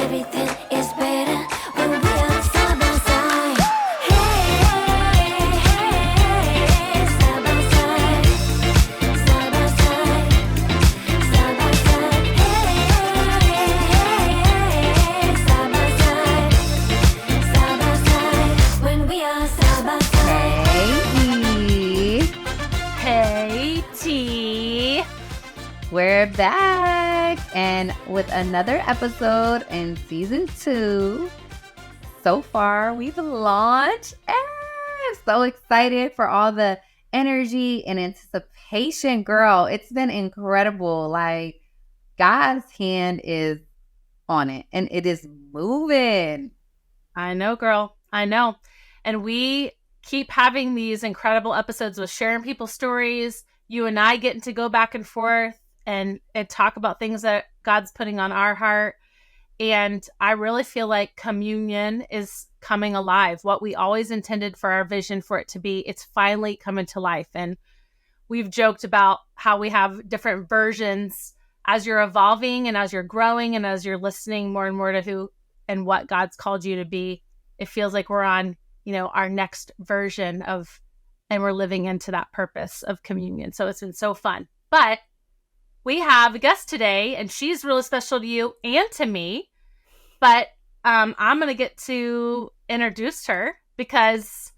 everything is better when we are side by side. Hey, side by side, side by side, side by side. Hey, side by side, when we are side by side. Hey, T. We're back and with another episode in season 2. So far, we've launched. So excited for all the energy and anticipation, girl. It's been incredible. Like, God's hand is on it and it is moving. I know, girl. I know. And we keep having these incredible episodes with sharing people's stories. You and I getting to go back and forth and talk about things that God's putting on our heart. And I really feel like Come.Union is coming alive. What we always intended for our vision for it to be, it's finally coming to life. And we've joked about how we have different versions as you're evolving and as you're growing and as you're listening more and more to who and what God's called you to be. It feels like we're on, our next version of, and we're living into that purpose of Come.Union. So it's been so fun. But we have a guest today, and she's really special to you and to me. But I'm going to get to introduce her because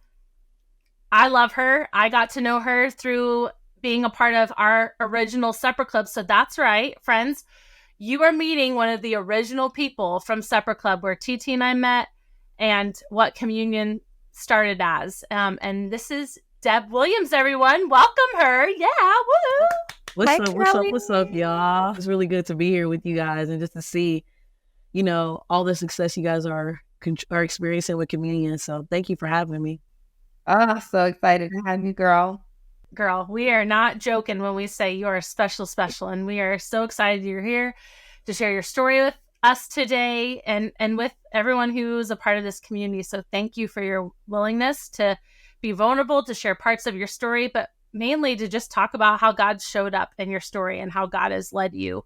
I love her. I got to know her through being a part of our original Supper Club. So that's right, friends. You are meeting one of the original people from Supper Club where TT and I met and what Come.Union started as. And this is Deb Williams, everyone. Welcome her. Yeah. Woo. What's up, y'all? It's really good to be here with you guys and just to see, all the success you guys are experiencing with Come.Union. So thank you for having me. Oh, so excited to have you, girl. Girl, we are not joking when we say you are special, and we are so excited you're here to share your story with us today and with everyone who's a part of this community. So thank you for your willingness to be vulnerable, to share parts of your story, but mainly to just talk about how God showed up in your story and how God has led you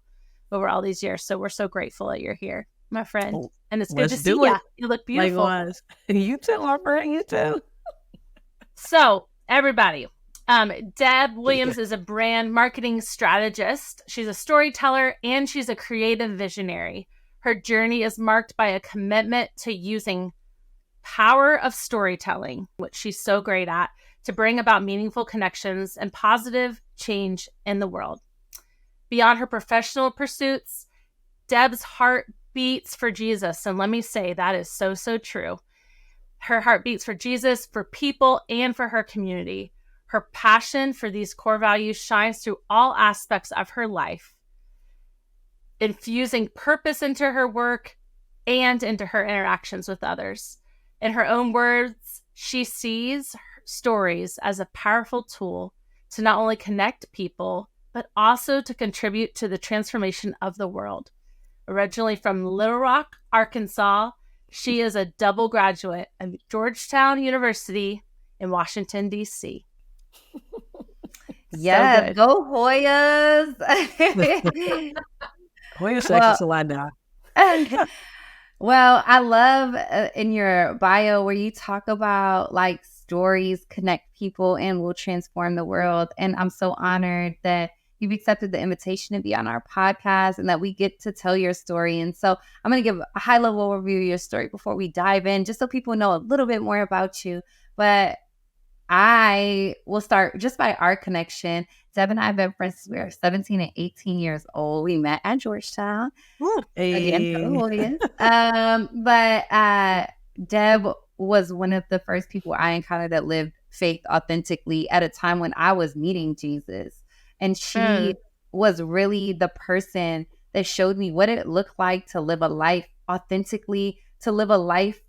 over all these years. So we're so grateful that you're here, my friend. And it's good to see you. You look beautiful. Likewise. You too, my friend. You too. So everybody, Deb Williams is a brand marketing strategist. She's a storyteller and she's a creative visionary. Her journey is marked by a commitment to using power of storytelling, which she's so great at, to bring about meaningful connections and positive change in the world. Beyond her professional pursuits, Deb's heart beats for Jesus. And let me say, that is so, so true. Her heart beats for Jesus, for people, and for her community. Her passion for these core values shines through all aspects of her life, infusing purpose into her work and into her interactions with others. In her own words, she sees stories as a powerful tool to not only connect people, but also to contribute to the transformation of the world. Originally from Little Rock, Arkansas, she is a double graduate of Georgetown University in Washington, D.C. Yes, go Hoyas. Hoya section Salada. Well, I love in your bio where you talk about like stories connect people and will transform the world. And I'm so honored that you've accepted the invitation to be on our podcast and that we get to tell your story. And so I'm going to give a high level overview of your story before we dive in, just so people know a little bit more about you. But I will start just by our connection. Deb and I have been friends since we were 17 and 18 years old. We met at Georgetown. Again, but Deb was one of the first people I encountered that lived faith authentically at a time when I was meeting Jesus. And she was really the person that showed me what it looked like to live a life authentically, to live a life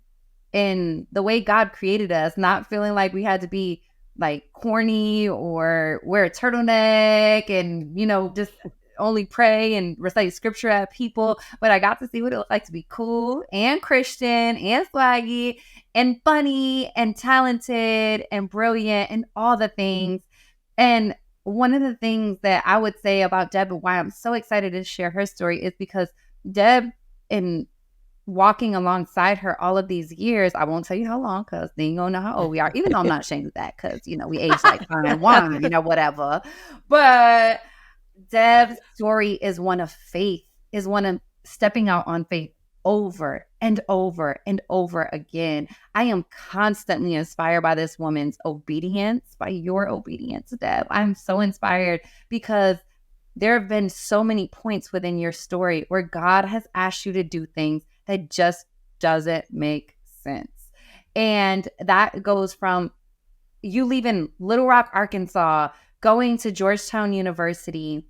in the way God created us, not feeling like we had to be like corny or wear a turtleneck and, just only pray and recite scripture at people. But I got to see what it looked like to be cool and Christian and swaggy and funny and talented and brilliant and all the things. And one of the things that I would say about Deb and why I'm so excited to share her story is because Deb, in walking alongside her all of these years. I won't tell you how long because then you don't know how old we are, even though I'm not ashamed of that because, we age like fine wine, whatever. But Deb's story is one of faith, is one of stepping out on faith over and over and over again. I am constantly inspired by this woman's obedience, by your obedience, Deb. I'm so inspired because there have been so many points within your story where God has asked you to do things that just doesn't make sense. And that goes from you leaving Little Rock, Arkansas, going to Georgetown University,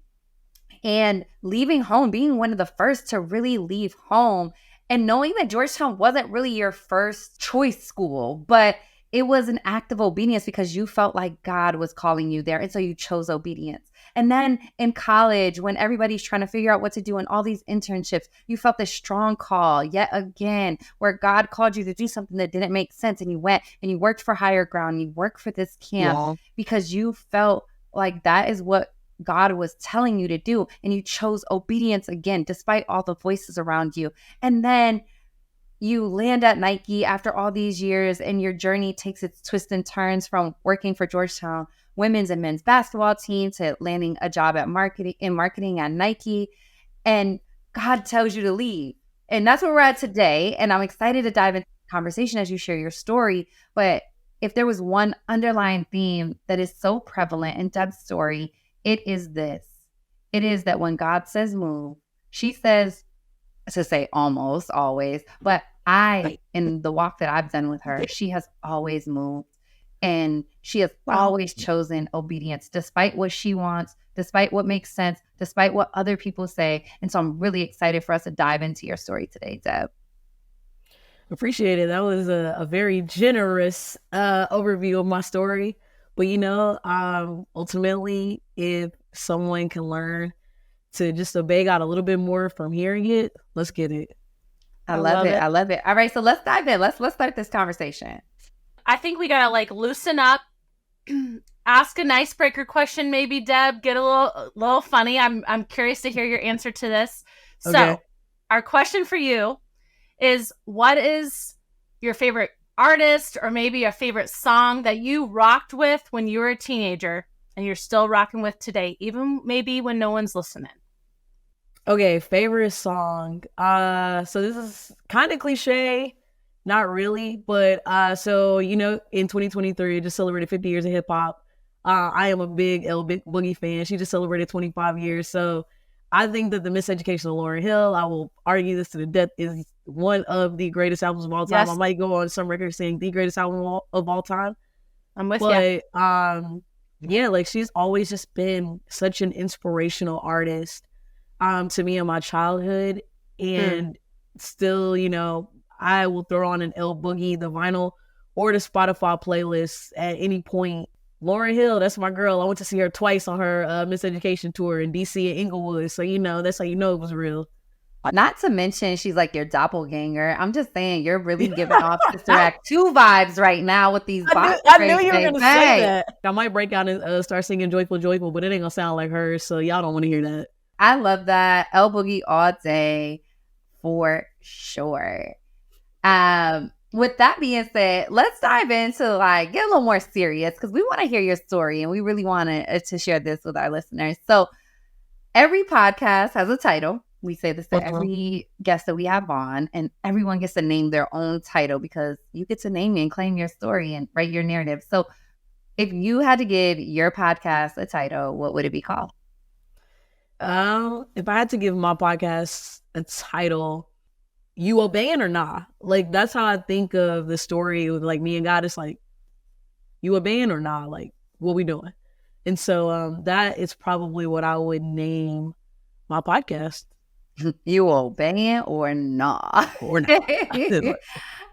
and leaving home, being one of the first to really leave home, and knowing that Georgetown wasn't really your first choice school, but it was an act of obedience because you felt like God was calling you there. And so you chose obedience. And then in college, when everybody's trying to figure out what to do and all these internships, you felt this strong call yet again, where God called you to do something that didn't make sense. And you went and you worked for Higher Ground. You worked for this camp because you felt like that is what God was telling you to do. And you chose obedience again, despite all the voices around you. And then you land at Nike after all these years, and your journey takes its twists and turns from working for Georgetown women's and men's basketball team to landing a job at marketing at Nike. And God tells you to leave. And that's where we're at today. And I'm excited to dive into the conversation as you share your story. But if there was one underlying theme that is so prevalent in Deb's story, it is this. It is that when God says move, she says, to say almost always, but in the walk that I've done with her, she has always moved, and she has always chosen obedience, despite what she wants, despite what makes sense, despite what other people say. And so I'm really excited for us to dive into your story today, Deb. Appreciate it. That was a very generous overview of my story. But ultimately, if someone can learn to just obey God a little bit more from hearing it, let's get it. I love it. I love it. All right, so let's dive in. Let's start this conversation. I think we gotta loosen up, ask an icebreaker question, maybe, Deb. Get a little funny. I'm curious to hear your answer to this. Okay. So, our question for you is: what is your favorite artist, or maybe a favorite song that you rocked with when you were a teenager and you're still rocking with today, even maybe when no one's listening? Okay, favorite song. So this is kind of cliche, not really, but in 2023, just celebrated 50 years of hip hop. I am a big Big Boogie fan. She just celebrated 25 years. So I think that the Miseducation of Lauryn Hill, I will argue this to the death, is one of the greatest albums of all time. Yes. I might go on some records saying the greatest album of all time. I'm with you. But she's always just been such an inspirational artist to me in my childhood. And still, I will throw on an Boogie, the vinyl, or the Spotify playlist at any point. Lauryn Hill, that's my girl. I went to see her twice on her Miseducation tour in DC and Inglewood. So, that's how you know it was real. Not to mention, she's like your doppelganger. I'm just saying, you're really giving off Sister Act 2 vibes right now with these box I knew you were going to say that. I might break out and start singing Joyful, Joyful, but it ain't going to sound like her. So y'all don't want to hear that. I love that. Boogie all day for sure. With that being said, let's dive into get a little more serious, because we want to hear your story and we really want to share this with our listeners. So every podcast has a title. We say this to every guest that we have on, and everyone gets to name their own title because you get to name and claim your story and write your narrative. So if you had to give your podcast a title, what would it be called? If I had to give my podcast a title, You Obeying or Nahh? That's how I think of the story with me and God. It's you obeying or Nahh? What we doing? And so that is probably what I would name my podcast. You obeying or Nahh? Or Nahh.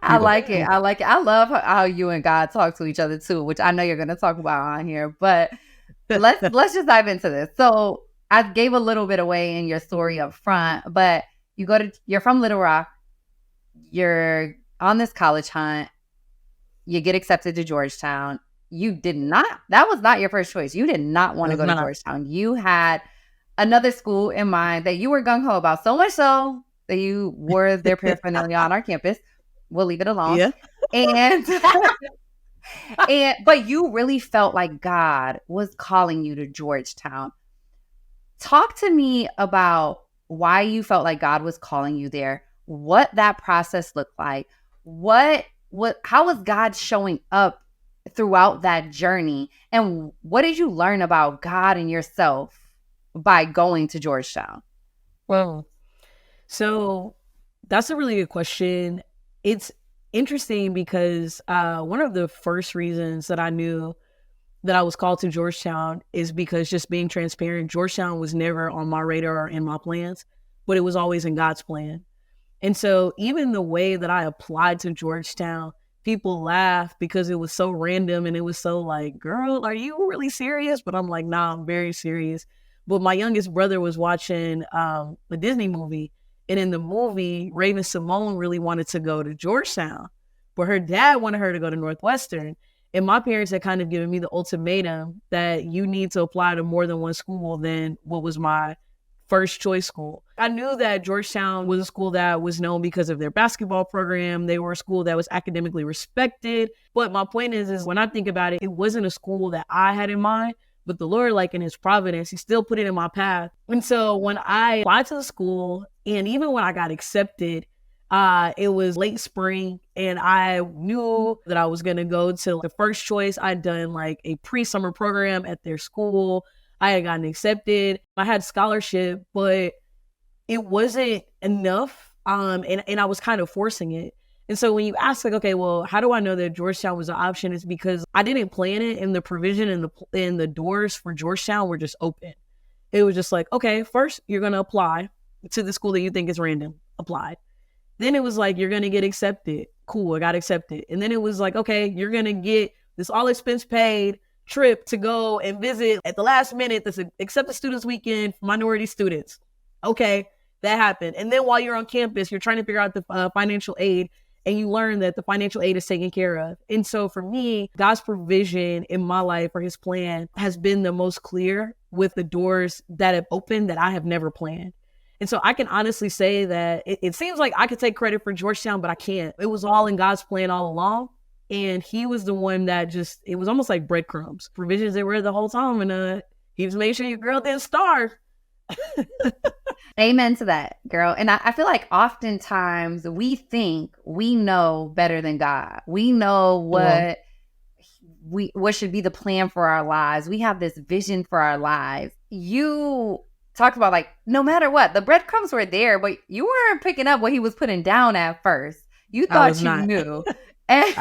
I like it. I like it. I love how you and God talk to each other too, which I know you're going to talk about on here. But let's just dive into this. So I gave a little bit away in your story up front, but you're from Little Rock. You're on this college hunt. You get accepted to Georgetown. That was not your first choice. You did not want to go to Georgetown. You had another school in mind that you were gung-ho about, so much so that you wore their paraphernalia on our campus. We'll leave it alone. Yeah. And but you really felt like God was calling you to Georgetown. Talk to me about why you felt like God was calling you there, what that process looked like, how was God showing up throughout that journey, and what did you learn about God and yourself by going to Georgetown? Well, so that's a really good question. It's interesting because one of the first reasons that I knew that I was called to Georgetown is because, just being transparent, Georgetown was never on my radar or in my plans, but it was always in God's plan. And so even the way that I applied to Georgetown, people laugh because it was so random and it was so like, girl, are you really serious? But I'm like, nah, I'm very serious. But my youngest brother was watching a Disney movie. And in the movie, Raven Simone really wanted to go to Georgetown, but her dad wanted her to go to Northwestern. And my parents had kind of given me the ultimatum that you need to apply to more than one school than what was my first choice school. I knew that Georgetown was a school that was known because of their basketball program. They were a school that was academically respected. But my point is when I think about it, it wasn't a school that I had in mind, but the Lord, like in his providence, he still put it in my path. And so when I applied to the school, and even when I got accepted, it was late spring, and I knew that I was going to go to the first choice. I'd done like a pre-summer program at their school. I had gotten accepted. I had scholarship, but it wasn't enough. And I was kind of forcing it. And so when you ask, like, okay, well, how do I know that Georgetown was an option? It's because I didn't plan it, and the provision and the doors for Georgetown were just open. It was just like, okay, first you're going to apply to the school that you think is random. Applied. Then it was like, you're going to get accepted. Cool, I got accepted. And then it was like, okay, you're going to get this all expense paid trip to go and visit at the last minute this accepted students weekend for minority students. Okay, that happened. And then while you're on campus, you're trying to figure out the financial aid, and you learn that the financial aid is taken care of. And so for me, God's provision in my life, or his plan, has been the most clear with the doors that have opened that I have never planned. And so I can honestly say that it seems like I could take credit for Georgetown, but I can't. It was all in God's plan all along. And he was the one that it was almost like breadcrumbs, provisions that were the whole time. And he was making sure your girl didn't starve. Amen to that, girl. And I feel like oftentimes we think we know better than God. We know what should be the plan for our lives. We have this vision for our lives. You talked about, like, no matter what, the breadcrumbs were there, but you weren't picking up what he was putting down at first. You thought you knew. And,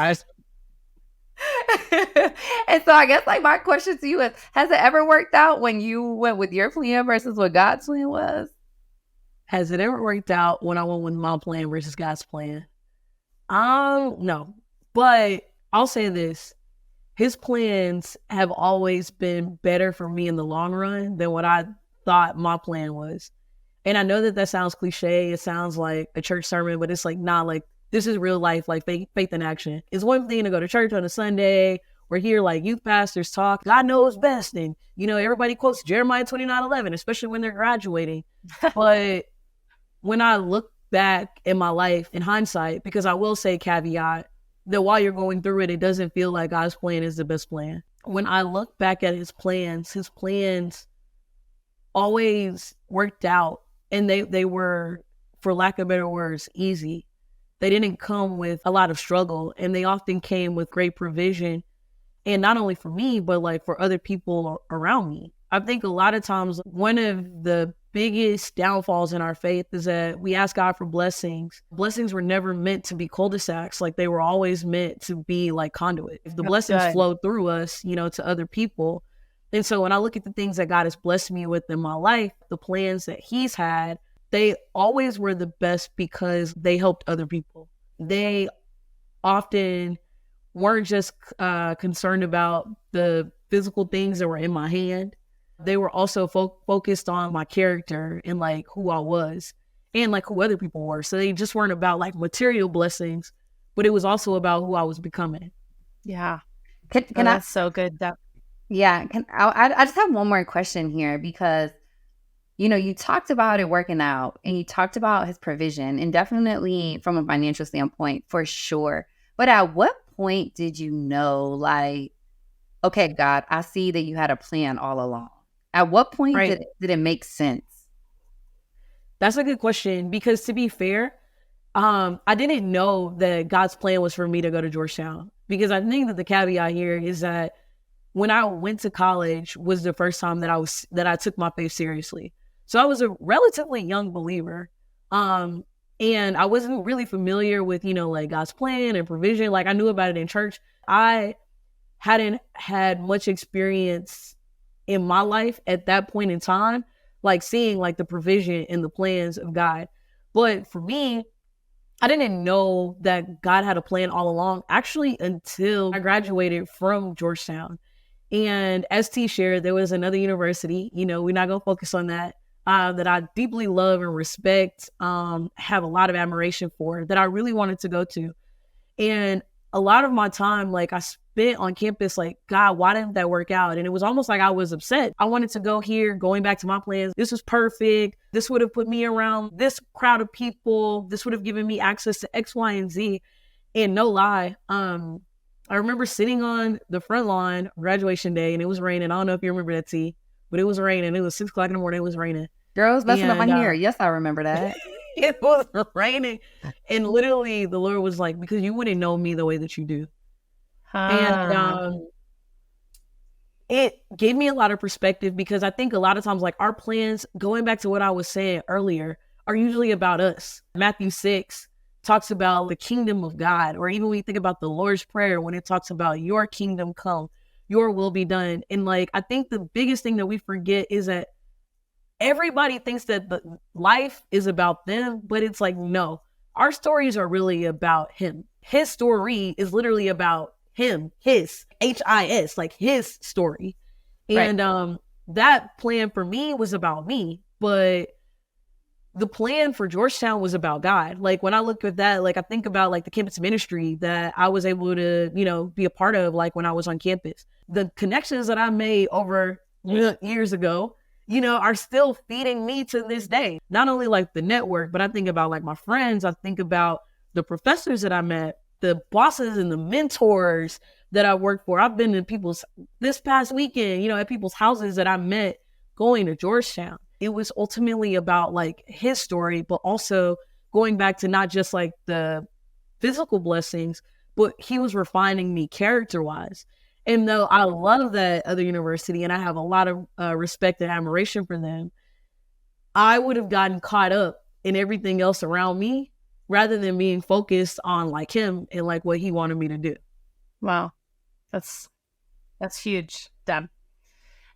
and so I guess, like, my question to you is, has it ever worked out when you went with your plan versus what God's plan was? Has it ever worked out when I went with my plan versus God's plan? No. But I'll say this. His plans have always been better for me in the long run than what I thought my plan was. And I know that sounds cliche. It sounds like a church sermon, but it's like, nah, like, this is real life, like faith in action. It's one thing to go to church on a Sunday or hear like youth pastors talk. God knows best. And, everybody quotes Jeremiah 29:11, especially when they're graduating. But when I look back in my life in hindsight, because I will say, caveat, that while you're going through it, it doesn't feel like God's plan is the best plan. When I look back at his plans always worked out, and they were, for lack of better words, easy. They didn't come with a lot of struggle, and they often came with great provision. And not only for me, but like for other people around me. I think a lot of times one of the biggest downfalls in our faith is that we ask God for blessings. Blessings were never meant to be cul-de-sacs. Like, they were always meant to be like conduit. If the blessings flow through us, to other people. And so when I look at the things that God has blessed me with in my life, the plans that he's had, they always were the best because they helped other people. They often weren't just concerned about the physical things that were in my hand. They were also focused on my character and like who I was and like who other people were. So they just weren't about like material blessings, but it was also about who I was becoming. Yeah. That's so good, Deb. Yeah. I just have one more question here, because you talked about it working out and you talked about his provision, and definitely from a financial standpoint, for sure. But at what point did you know, like, okay, God, I see that you had a plan all along? At what point Right. did it make sense? That's a good question, because to be fair, I didn't know that God's plan was for me to go to Georgetown, because I think that the caveat here is that when I went to college was the first time that I took my faith seriously. So I was a relatively young believer. And I wasn't really familiar with, like God's plan and provision. Like, I knew about it in church. I hadn't had much experience in my life at that point in time, like seeing like the provision and the plans of God. But for me, I didn't know that God had a plan all along, actually, until I graduated from Georgetown. And as T shared, there was another university, we're not going to focus on that, that I deeply love and respect, have a lot of admiration for, that I really wanted to go to. And a lot of my time, like, I spent on campus, like, God, why didn't that work out? And it was almost like I was upset. I wanted to go here, going back to my plans. This was perfect. This would have put me around this crowd of people. This would have given me access to X, Y, and Z. And no lie, I remember sitting on the front lawn graduation day, and it was raining. I don't know if you remember that, T, but it was raining. It was 6 o'clock in the morning. It was raining. Girls messing up my And, hair. Yes, I remember that. It was raining. And literally the Lord was like, because you wouldn't know me the way that you do. And it gave me a lot of perspective, because I think a lot of times, like, our plans, going back to what I was saying earlier, are usually about us. Matthew 6 talks about the kingdom of God, or even when you think about the Lord's Prayer, when it talks about your kingdom come, your will be done. And like, I think the biggest thing that we forget is that everybody thinks that the life is about them, but it's like, no, our stories are really about him. His story is literally about him, his, H-I-S, like his story. And that plan for me was about me, but the plan for Georgetown was about God. Like, when I look at that, like, I think about like the campus ministry that I was able to, be a part of, like when I was on campus. The connections that I made over years ago, are still feeding me to this day. Not only like the network, but I think about like my friends. I think about the professors that I met, the bosses and the mentors that I worked for. I've been to this past weekend, at people's houses that I met going to Georgetown. It was ultimately about like his story, but also going back to not just like the physical blessings, but he was refining me character-wise. And though I love that other university and I have a lot of respect and admiration for them, I would have gotten caught up in everything else around me rather than being focused on like him and like what he wanted me to do. Wow. That's huge, Deb.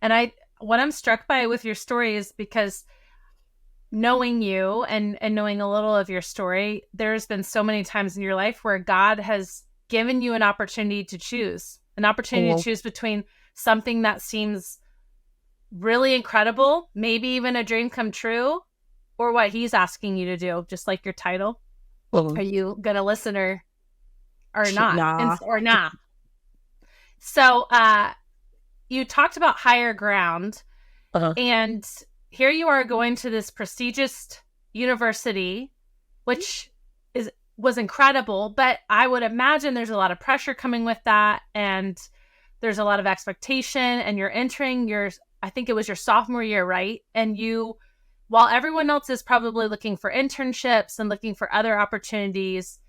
And what I'm struck by with your story is because knowing you and knowing a little of your story, there's been so many times in your life where God has given you an opportunity to choose between something that seems really incredible, maybe even a dream come true, or what he's asking you to do, just like your title. Are you going to listen or not? Nah. Or not? So, you talked about higher ground, and here you are going to this prestigious university, which was incredible, but I would imagine there's a lot of pressure coming with that, and there's a lot of expectation, and you're entering I think it was your sophomore year, right? And while everyone else is probably looking for internships and looking for other opportunities,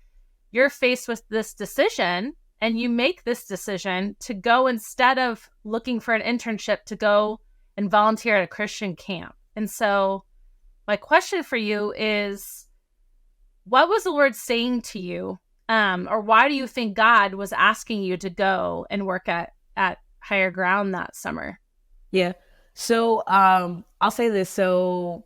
you're faced with this decision. And you make this decision to go, instead of looking for an internship, to go and volunteer at a Christian camp. And so my question for you is, what was the Lord saying to you? Or why do you think God was asking you to go and work at Higher Ground that summer? Yeah. So I'll say this. So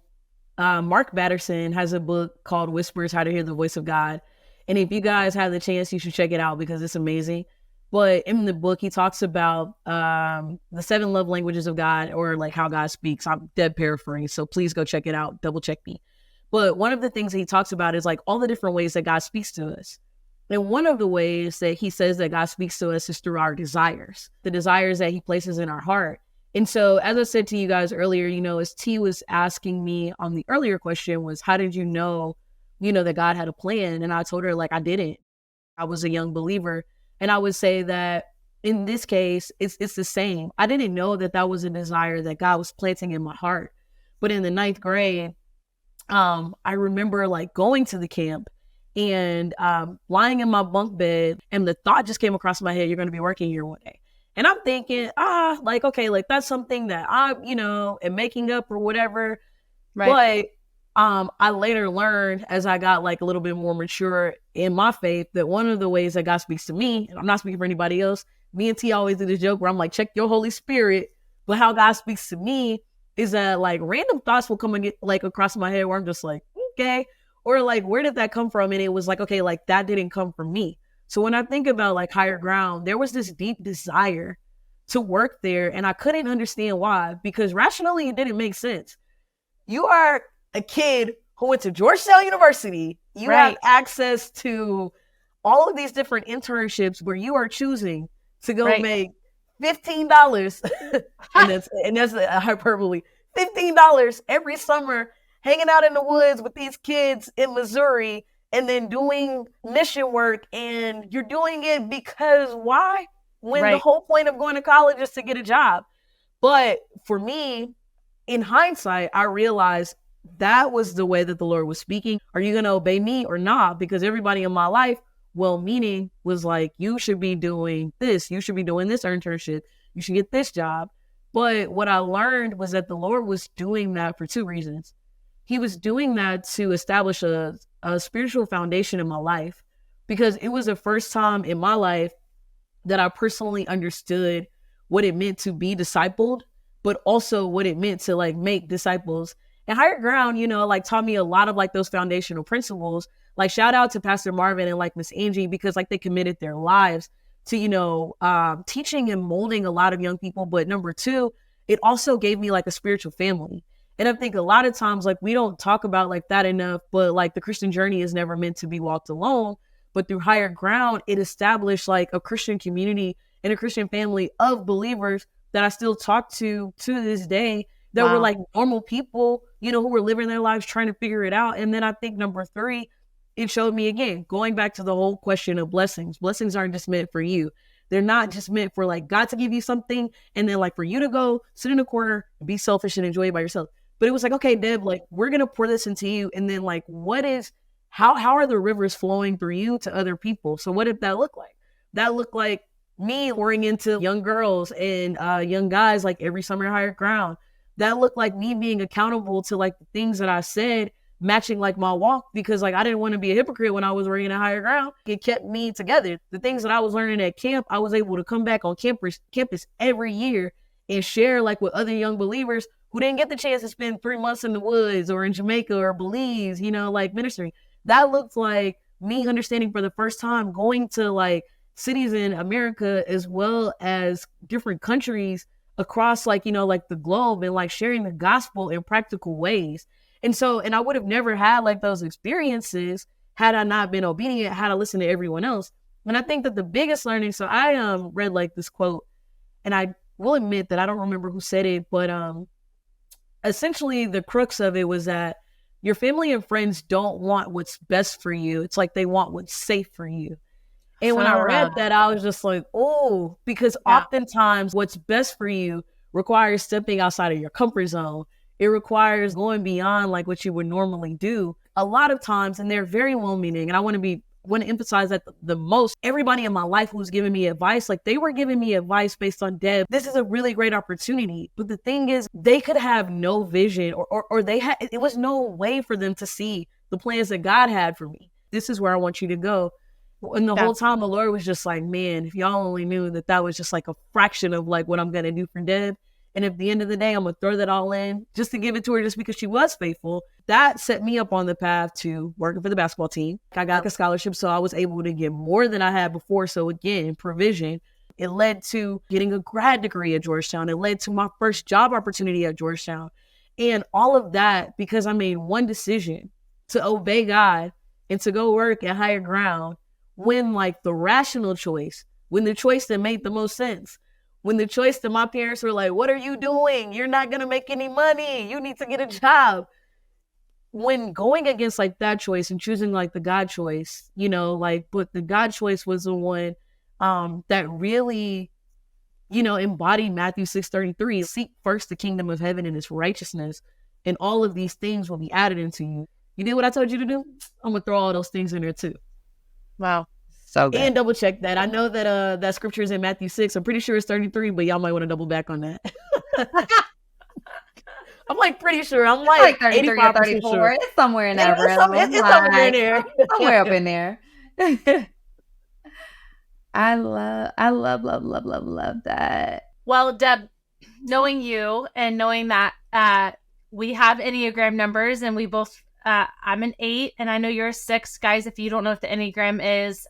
Mark Batterson has a book called Whispers, How to Hear the Voice of God. And if you guys have the chance, you should check it out because it's amazing. But in the book, he talks about the 7 love languages of God, or like how God speaks. I'm dead paraphrasing, so please go check it out. Double check me. But one of the things that he talks about is like all the different ways that God speaks to us. And one of the ways that he says that God speaks to us is through our desires, the desires that he places in our heart. And so, as I said to you guys earlier, as T was asking me on the earlier question was, how did you know, that God had a plan? And I told her, like, I didn't. I was a young believer. And I would say that in this case, it's the same. I didn't know that that was a desire that God was planting in my heart. But in the 9th grade, I remember like going to the camp and lying in my bunk bed, and the thought just came across my head, you're going to be working here one day. And I'm thinking, like, okay, like that's something that I, am making up or whatever. Right. But I later learned as I got like a little bit more mature in my faith that one of the ways that God speaks to me, and I'm not speaking for anybody else, me and T always do this joke where I'm like, check your Holy Spirit. But how God speaks to me is that like random thoughts will come and get like across my head where I'm just like, okay. Or like, where did that come from? And it was like, okay, like that didn't come from me. So when I think about like higher ground, there was this deep desire to work there. And I couldn't understand why, because rationally it didn't make sense. You are a kid who went to Georgetown University. You have access to all of these different internships where you are choosing to go make $15. and that's a hyperbole. $15 every summer, hanging out in the woods with these kids in Missouri, and then doing mission work. And you're doing it because why? When the whole point of going to college is to get a job. But for me, in hindsight, I realized that was the way that the Lord was speaking. Are you going to obey me or not? Because everybody in my life, well-meaning, was like, you should be doing this. You should be doing this internship. You should get this job. But what I learned was that the Lord was doing that for 2 reasons. He was doing that to establish a spiritual foundation in my life, because it was the first time in my life that I personally understood what it meant to be discipled, but also what it meant to like make disciples. And higher ground, like taught me a lot of like those foundational principles. Like shout out to Pastor Marvin and like Miss Angie, because like they committed their lives to, teaching and molding a lot of young people. But number 2, it also gave me like a spiritual family. And I think a lot of times, like we don't talk about like that enough, but like the Christian journey is never meant to be walked alone. But through higher ground, it established like a Christian community and a Christian family of believers that I still talk to this day, that were like normal people, who were living their lives trying to figure it out. And then I think number 3, it showed me again, going back to the whole question of blessings. Blessings aren't just meant for you. They're not just meant for like God to give you something and then like for you to go sit in a corner and be selfish and enjoy it by yourself. But it was like, okay, Deb, like we're going to pour this into you. And then like, how are the rivers flowing through you to other people? So what did that look like? That looked like me pouring into young girls and young guys like every summer at higher ground. That looked like me being accountable to like the things that I said, matching like my walk, because like I didn't want to be a hypocrite when I was working at higher ground. It kept me together. The things that I was learning at camp, I was able to come back on campus every year and share like with other young believers who didn't get the chance to spend 3 months in the woods or in Jamaica or Belize, like ministering. That looked like me understanding for the first time, going to like cities in America as well as different countries across like, like the globe, and like sharing the gospel in practical ways. And I would have never had like those experiences had I not been obedient, had I listened to everyone else. And I think that the biggest learning, so I read like this quote, and I will admit that I don't remember who said it, but essentially the crux of it was that your family and friends don't want what's best for you. It's like they want what's safe for you. And when I read that, I was just like, oh, because oftentimes what's best for you requires stepping outside of your comfort zone. It requires going beyond like what you would normally do. A lot of times, and they're very well-meaning, and I want to emphasize that the most, everybody in my life who was giving me advice, like they were giving me advice based on, Deb, this is a really great opportunity. But the thing is, they could have no vision or it was no way for them to see the plans that God had for me. This is where I want you to go. And the whole time the Lord was just like, man, if y'all only knew that was just like a fraction of like what I'm going to do for Deb. And at the end of the day, I'm going to throw that all in just to give it to her just because she was faithful. That set me up on the path to working for the basketball team. I got a scholarship, so I was able to get more than I had before. So again, provision. It led to getting a grad degree at Georgetown. It led to my first job opportunity at Georgetown. And all of that because I made one decision to obey God and to go work at higher ground, when like the rational choice, when the choice that made the most sense when the choice to my parents were like, what are you doing? You're not going to make any money. You need to get a job. When going against like that choice and choosing like the God choice, you know, like, but the God choice was the one that really, you know, embodied Matthew 6:33. Seek first the kingdom of heaven and its righteousness, and all of these things will be added into you. You did what I told you to do? I'm going to throw all those things in there too. Wow. So good. And double check that. I know that that scripture is in Matthew 6. I'm pretty sure it's 33, but y'all might want to double back on that. I'm like pretty sure. I'm like 33 or 85% 34. sure. It's somewhere in that It's realm. somewhere in there. Somewhere up in there. I love that. Well, Deb, knowing you and knowing that we have Enneagram numbers and we both, I'm an 8 and I know you're a 6. Guys, if you don't know what the Enneagram is,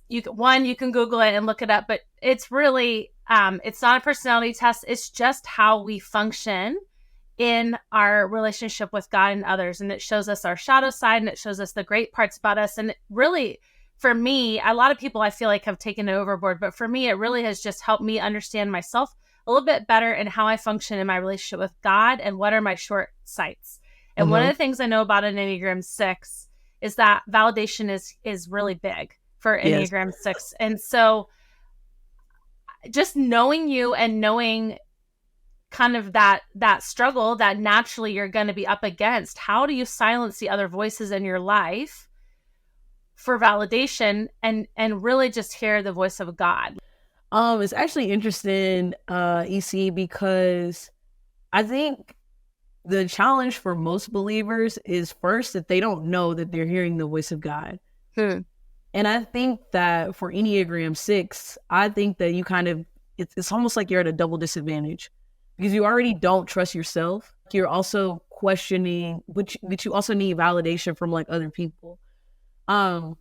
you can Google it and look it up, but it's really, it's not a personality test. It's just how we function in our relationship with God and others. And it shows us our shadow side and it shows us the great parts about us. And it really, for me, a lot of people I feel like have taken it overboard, but for me, it really has just helped me understand myself a little bit better and how I function in my relationship with God and what are my short sights. And one of the things I know about an Enneagram 6 is that validation is really big for Enneagram 6. And so just knowing you and knowing kind of that struggle that naturally you're going to be up against, how do you silence the other voices in your life for validation and really just hear the voice of God? It's actually interesting, EC, because I think the challenge for most believers is first that they don't know that they're hearing the voice of God. And I think that for Enneagram 6, I think that you kind of, it's almost like you're at a double disadvantage because you already don't trust yourself. You're also questioning, but you also need validation from like other people. And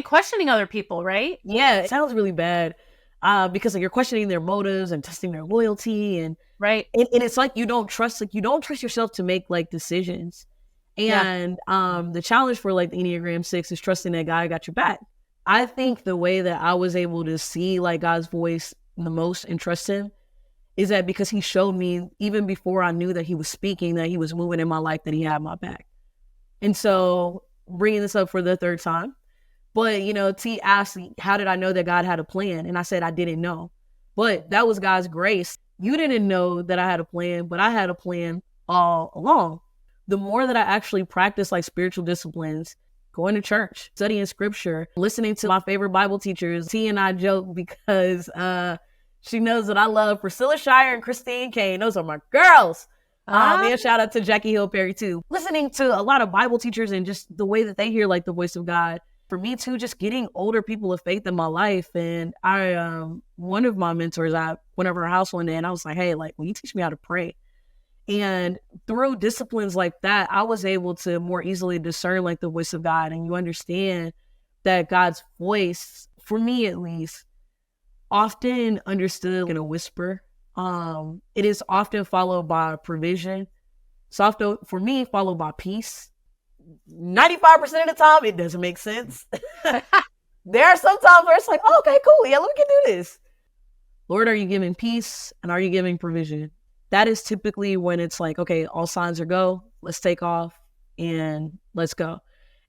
questioning other people, right? Yeah, it sounds really bad because like, you're questioning their motives and testing their loyalty and right. And it's like you don't trust yourself to make like decisions. And the challenge for like the Enneagram 6 is trusting that God got your back. I think the way that I was able to see like God's voice the most and trust him is that because he showed me even before I knew that he was speaking, that he was moving in my life, that he had my back. And so bringing this up for the third time, but you know, T asked me, how did I know that God had a plan? And I said, I didn't know, but that was God's grace. You didn't know that I had a plan, but I had a plan all along. The more that I actually practice like spiritual disciplines, going to church, studying scripture, listening to my favorite Bible teachers. T and I joke because she knows that I love Priscilla Shire and Christine Kane. Those are my girls. And shout out to Jackie Hill Perry too. Listening to a lot of Bible teachers and just the way that they hear like the voice of God. For me too, just getting older people of faith in my life. And I, one of my mentors, I went over her house one day and I was like, hey, like, will you teach me how to pray? And through disciplines like that, I was able to more easily discern like the voice of God. And you understand that God's voice, for me at least, often understood in a whisper. It is often followed by provision. It's often, for me, followed by peace. 95% of the time, it doesn't make sense. There are some times where it's like, oh, okay, cool. Yeah, we can do this. Lord, are you giving peace and are you giving provision? That is typically when it's like, okay, all signs are go. Let's take off and let's go.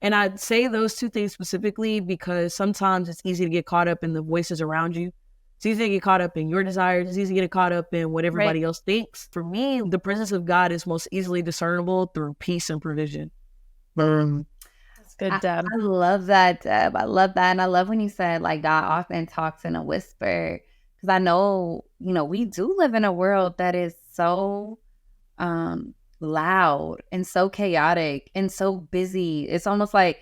And I'd say those two things specifically because sometimes it's easy to get caught up in the voices around you. It's easy to get caught up in your desires. It's easy to get caught up in what everybody else thinks. For me, the presence of God is most easily discernible through peace and provision. That's good, Deb. I love that, Deb. I love that. And I love when you said like God often talks in a whisper. Because I know, you know, we do live in a world that is so loud and so chaotic and so busy. It's almost like,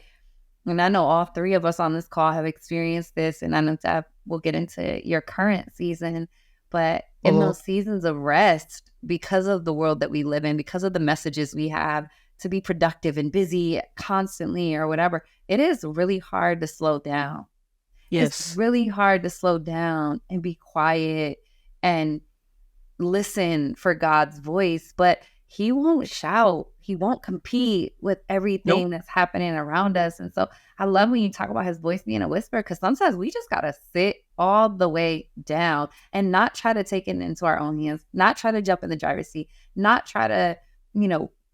and I know all three of us on this call have experienced this, and I know Deb will get into your current season, but in those seasons of rest, because of the world that we live in, because of the messages we have to be productive and busy constantly or whatever, it is really hard to slow down. Yes. It's really hard to slow down and be quiet and listen for God's voice, but he won't shout. He won't compete with everything that's happening around us. And so I love when you talk about his voice being a whisper, because sometimes we just got to sit all the way down and not try to take it into our own hands, not try to jump in the driver's seat, not try to,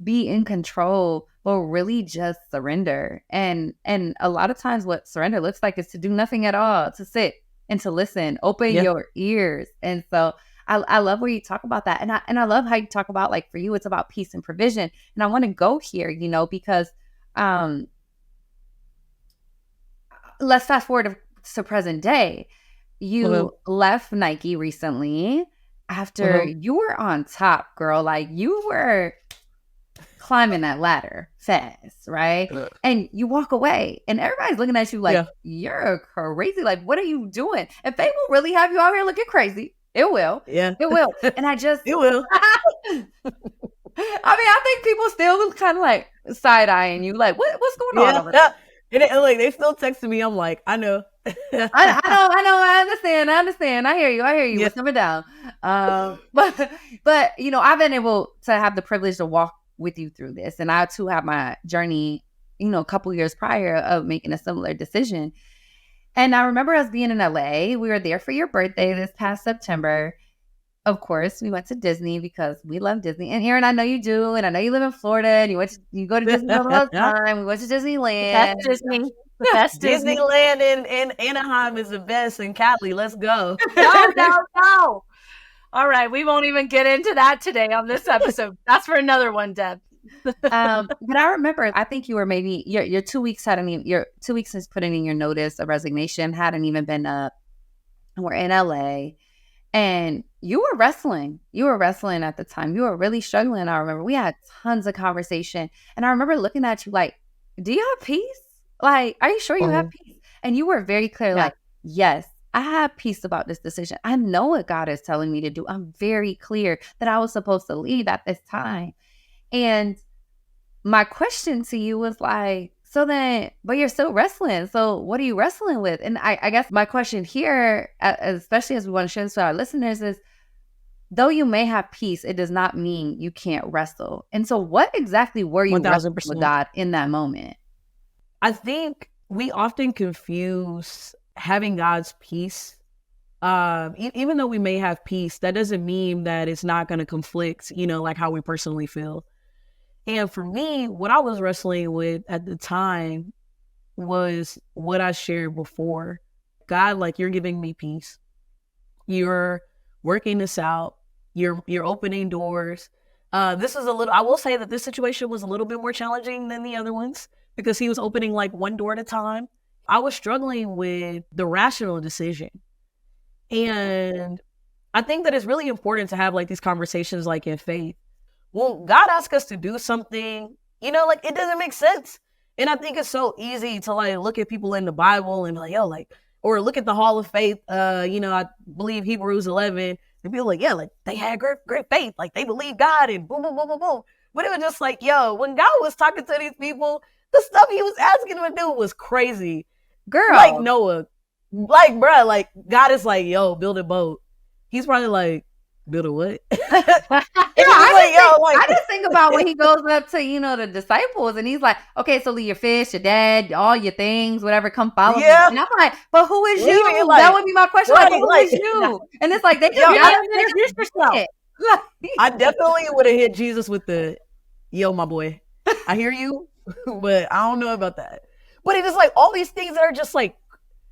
be in control, but really just surrender. And a lot of times what surrender looks like is to do nothing at all, to sit and to listen, open your ears. And so I love where you talk about that. And I love how you talk about, like, for you, it's about peace and provision. And I want to go here, because let's fast forward to present day. You left Nike recently after you were on top, girl. Like, you were climbing that ladder fast, right? And you walk away and everybody's looking at you like, you're crazy. Like, what are you doing? If they will really have you out here looking crazy, it will. Yeah. It will. And it will. I think people still kind of like side-eyeing you, like, what's going on over there? And they still texting me. I'm like, I know. I understand. I hear you. What's number down? But I've been able to have the privilege to walk with you through this. And I too have my journey, a couple years prior of making a similar decision. And I remember us being in LA. We were there for your birthday this past September. Of course, we went to Disney because we love Disney. And Aaron, I know you do. And I know you live in Florida and you go to Disney all the time. We went to Disneyland. That's Disney. That's Disneyland in Anaheim is the best in Cali. Let's go. No. All right. We won't even get into that today on this episode. That's for another one, Deb. But I remember, I think you were maybe your 2 weeks your 2 weeks since putting in your notice of resignation hadn't even been up. We're in LA and you were wrestling. You were wrestling at the time. You were really struggling. I remember we had tons of conversation and I remember looking at you like, do you have peace? Like, are you sure you have peace? And you were very clear, like, yes, I have peace about this decision. I know what God is telling me to do. I'm very clear that I was supposed to leave at this time. And my question to you was like, so then, but you're still wrestling. So what are you wrestling with? And I guess my question here, especially as we want to share this with our listeners, is though you may have peace, it does not mean you can't wrestle. And so what exactly were you wrestling with God in that moment? I think we often confuse having God's peace. Even though we may have peace, that doesn't mean that it's not going to conflict, like how we personally feel. And for me, what I was wrestling with at the time was what I shared before. God, like, you're giving me peace. You're working this out. You're opening doors. This is I will say that this situation was a little bit more challenging than the other ones because he was opening like one door at a time. I was struggling with the rational decision. And I think that it's really important to have like these conversations like in faith. Well, God asks us to do something, like it doesn't make sense. And I think it's so easy to like look at people in the Bible and be like, or look at the Hall of Faith. I believe Hebrews 11 and be like, like they had great faith. Like they believe God and boom, boom, boom, boom, boom. But it was just like, when God was talking to these people, the stuff he was asking them to do was crazy. Girl. Like Noah, like, bruh, like God is like, build a boat. He's probably like, build a what? I just think about when he goes up to, the disciples and he's like, okay, so leave your fish, your dad, all your things, whatever, come follow me. And I'm like, but who is you? Like, that would be my question. Right, like, who is you? And it's like, they just introduce yourself. I definitely would have hit Jesus with the, my boy, I hear you, but I don't know about that. But it is like all these things that are just like,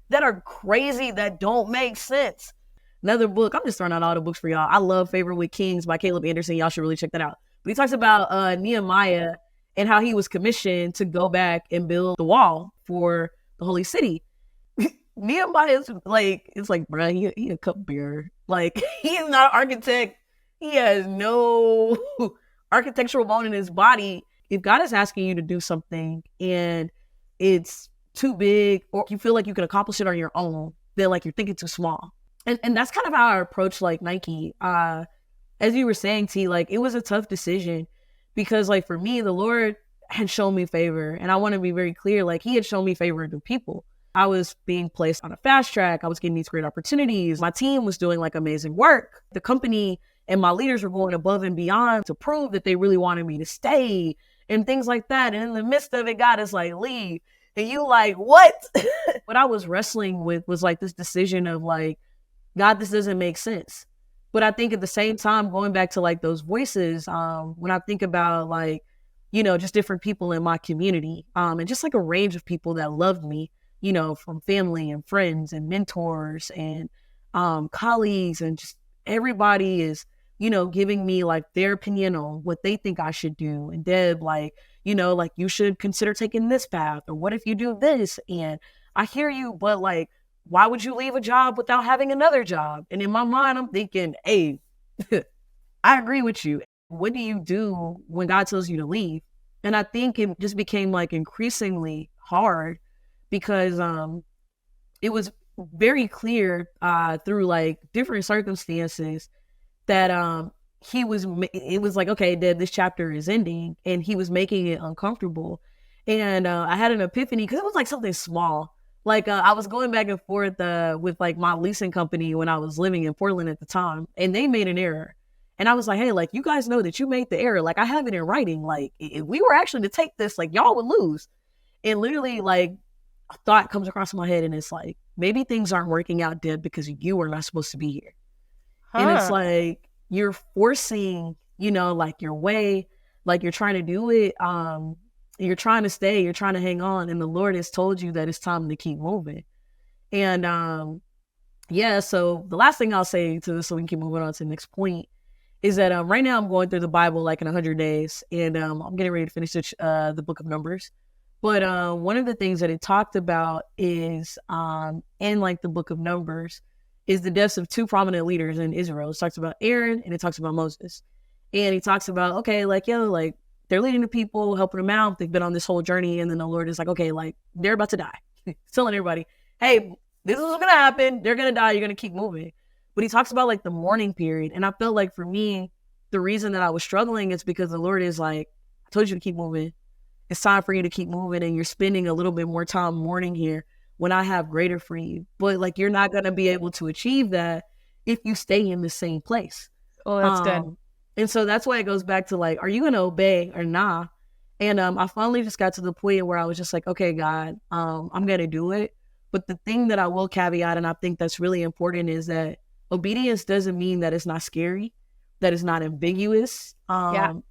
that are crazy, that don't make sense. Another book, I'm just throwing out all the books for y'all. I love Favor with Kings by Caleb Anderson. Y'all should really check that out. But he talks about Nehemiah and how he was commissioned to go back and build the wall for the holy city. Nehemiah is like, it's like, bruh, he a cupbearer. Like, he is not an architect. He has no architectural bone in his body. If God is asking you to do something and it's too big or you feel like you can accomplish it on your own, then like you're thinking too small. And that's kind of how I approach like Nike. As you were saying, T, like it was a tough decision because like for me, the Lord had shown me favor. And I want to be very clear, like he had shown me favor to people. I was being placed on a fast track. I was getting these great opportunities. My team was doing like amazing work. The company and my leaders were going above and beyond to prove that they really wanted me to stay and things like that. And in the midst of it, God is like, leave. And you like, what? What I was wrestling with was like this decision of like, God, this doesn't make sense. But I think at the same time, going back to like those voices, when I think about like, you know, just different people in my community, and just like a range of people that loved me, you know, from family and friends and mentors and colleagues, and just everybody is, you know, giving me like their opinion on what they think I should do. And Deb, like, you know, like you should consider taking this path, or what if you do this? And I hear you, but like, why would you leave a job without having another job? And in my mind, I'm thinking, hey, I agree with you. What do you do when God tells you to leave? And I think it just became like increasingly hard because it was very clear through like different circumstances that it was like, okay, Deb, this chapter is ending, and he was making it uncomfortable. And I had an epiphany because it was like something small. Like I was going back and forth with like my leasing company when I was living in Portland at the time, and they made an error. And I was like, hey, like, you guys know that you made the error. Like, I have it in writing. Like, if we were actually to take this, like, y'all would lose. And literally, like, a thought comes across my head, and it's like, maybe things aren't working out, Deb, because you are not supposed to be here. And it's like, you're forcing, you know, like your way, like you're trying to do it. You're trying to stay, you're trying to hang on. And the Lord has told you that it's time to keep moving. And yeah, so the last thing I'll say to this, so we can keep moving on to the next point, is that right now I'm going through the Bible like in 100 days, and I'm getting ready to finish the book of Numbers. But one of the things that it talked about is in like the book of Numbers is the deaths of two prominent leaders in Israel. It talks about Aaron and it talks about Moses. And he talks about, okay, like, yo, like they're leading the people, helping them out. They've been on this whole journey. And then the Lord is like, okay, like they're about to die. Telling everybody, hey, this is what's going to happen. They're going to die. You're going to keep moving. But he talks about like the mourning period. And I felt like for me, the reason that I was struggling is because the Lord is like, I told you to keep moving. It's time for you to keep moving. And you're spending a little bit more time mourning here when I have greater for you. But like, you're not going to be able to achieve that if you stay in the same place. Oh, that's good. And so that's why it goes back to like, are you going to obey or not? And I finally just got to the point where I was just like, okay, God, I'm going to do it. But the thing that I will caveat, and I think that's really important, is that obedience doesn't mean that it's not scary, that it's not ambiguous. And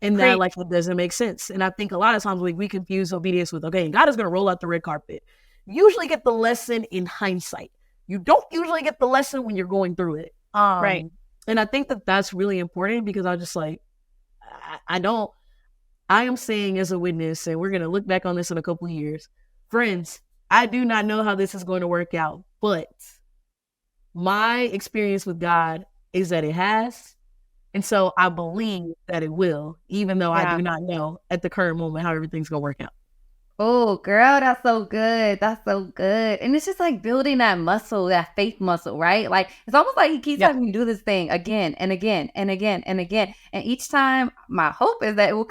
that like it doesn't make sense. And I think a lot of times we confuse obedience with, okay, God is going to roll out the red carpet. You usually get the lesson in hindsight. You don't usually get the lesson when you're going through it. Right. And I think that that's really important because I just like, I am saying as a witness, and we're going to look back on this in a couple of years. Friends, I do not know how this is going to work out, but my experience with God is that it has. And so I believe that it will, even though I do not know at the current moment how everything's going to work out. Oh, girl, that's so good. That's so good. And it's just like building that muscle, that faith muscle, right? Like it's almost like he keeps having you do this thing again and again and again and again. And each time my hope is that it will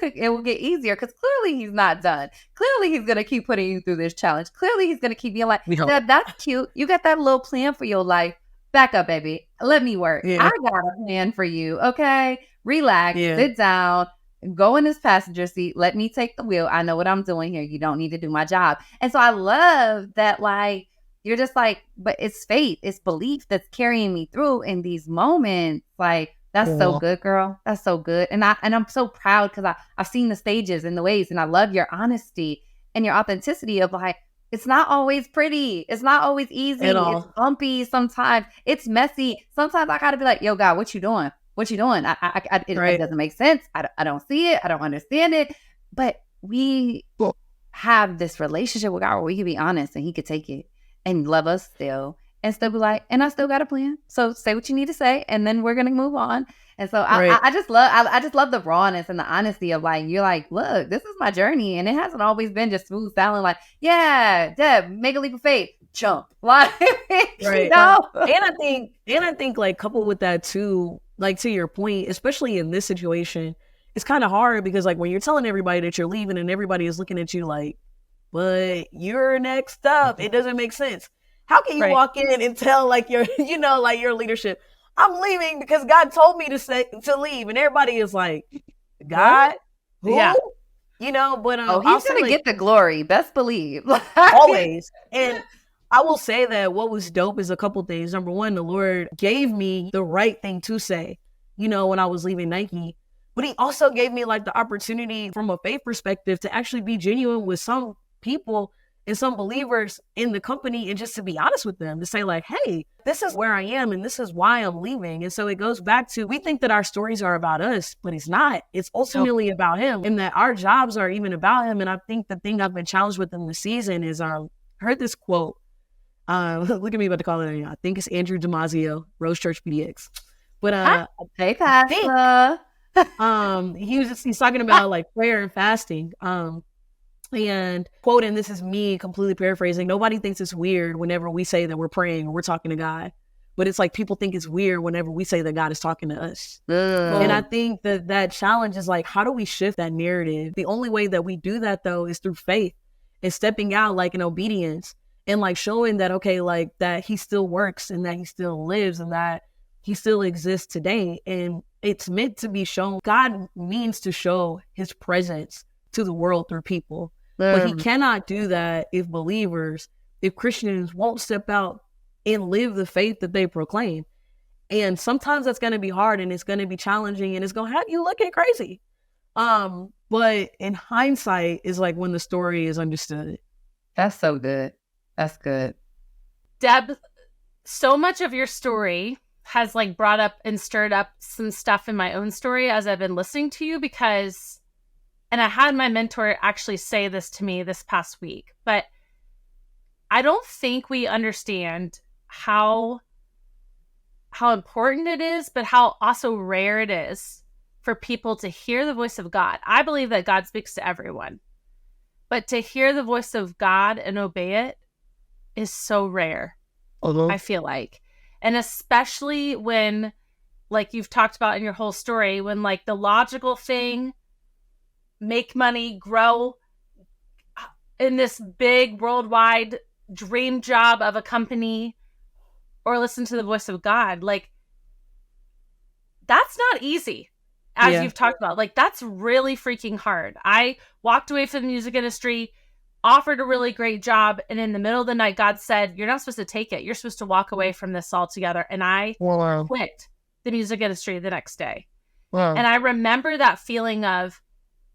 get easier because clearly he's not done. Clearly he's going to keep putting you through this challenge. Clearly he's going to keep being like, that's cute. You got that little plan for your life. Back up, baby. Let me work. I got a plan for you. Okay. Relax. Sit down. Go in this passenger seat. Let me take the wheel. I know what I'm doing here. You don't need to do my job. And so I love that, like, you're just like, but it's faith, it's belief that's carrying me through in these moments. Like, that's so good, girl. That's so good. And I'm so proud because I've seen the stages and the ways, and I love your honesty and your authenticity of like, it's not always pretty. It's not always easy. It's bumpy sometimes. It's messy. Sometimes I gotta be like, yo, God, what you doing? What you doing? It doesn't make sense. I don't see it. I don't understand it. But we have this relationship with God where we can be honest and he could take it and love us still and still be like, and I still got a plan. So say what you need to say and then we're going to move on. And so I just love the rawness and the honesty of like, you're like, look, this is my journey. And it hasn't always been just smooth sailing like, yeah, Deb, make a leap of faith. Jump. Like, you know? And I think like coupled with that too, like to your point, especially in this situation, it's kind of hard because like when you're telling everybody that you're leaving and everybody is looking at you like, but you're next up, it doesn't make sense. How can you walk in and tell like your, you know, like your leadership, I'm leaving because God told me to leave, and everybody is like, God, who? you know, but Oh, I'll he's say, gonna like, get the glory. Best believe. always. And I will say that what was dope is a couple things. Number one, the Lord gave me the right thing to say, you know, when I was leaving Nike. But he also gave me like the opportunity from a faith perspective to actually be genuine with some people and some believers in the company, and just to be honest with them, to say like, hey, this is where I am and this is why I'm leaving. And so it goes back to, we think that our stories are about us, but it's not. It's ultimately about him, and that our jobs are even about him. And I think the thing I've been challenged with in the season is I heard this quote. Look at me about to call it. I think it's Andrew Damasio, Rose Church PDX. But Hey, Pastor. he's talking about like prayer and fasting. And quoting, this is me completely paraphrasing, nobody thinks it's weird whenever we say that we're praying or we're talking to God. But it's like people think it's weird whenever we say that God is talking to us. And I think that challenge is like, how do we shift that narrative? The only way that we do that, though, is through faith and stepping out like in obedience and like showing that, okay, like that he still works and that he still lives and that he still exists today. And it's meant to be shown. God means to show his presence to the world through people. But he cannot do that if Christians won't step out and live the faith that they proclaim. And sometimes that's going to be hard and it's going to be challenging and it's going to have you looking crazy. But in hindsight is like when the story is understood. That's so good. That's good. Deb, so much of your story has like brought up and stirred up some stuff in my own story as I've been listening to you, because, and I had my mentor actually say this to me this past week, but I don't think we understand how important it is, but how also rare it is for people to hear the voice of God. I believe that God speaks to everyone, but to hear the voice of God and obey it is so rare, I feel like. And especially when, like you've talked about in your whole story, when like the logical thing, make money, grow in this big worldwide dream job of a company, or listen to the voice of God, like that's not easy. As you've talked about, like that's really freaking hard. I walked away from the music industry, offered a really great job, and in the middle of the night, God said, you're not supposed to take it. You're supposed to walk away from this altogether. And I quit the music industry the next day. And I remember that feeling of,